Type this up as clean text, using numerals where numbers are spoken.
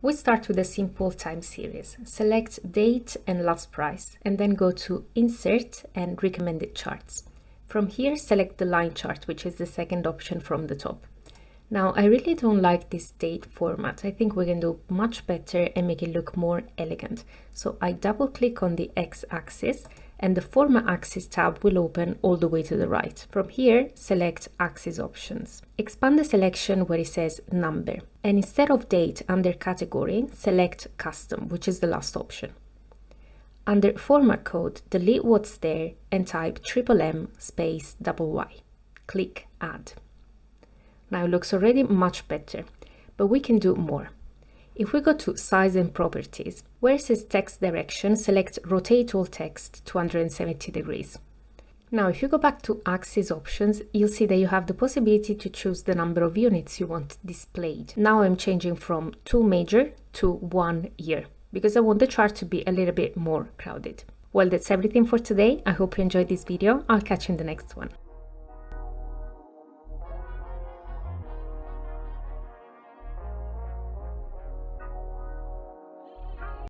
We start with a simple time series. Select date and last price, and then go to Insert and Recommended Charts. From here, select the line chart, which is the second option from the top. Now, I really don't like this date format. I think we can do much better and make it look more elegant. So I double click on the X-axis and the Format Axis tab will open all the way to the right. From here, select Axis Options. Expand the selection where it says Number. And instead of Date under Category, select Custom, which is the last option. Under Format Code, delete what's there and type MMM space YY. Click Add. Now it looks already much better, but we can do more. If we go to Size and Properties, where it says Text Direction, select Rotate All Text 270 degrees. Now, if you go back to Axis Options, you'll see that you have the possibility to choose the number of units you want displayed. Now I'm changing from 2 major to 1 year, because I want the chart to be a little bit more crowded. Well, that's everything for today. I hope you enjoyed this video. I'll catch you in the next one.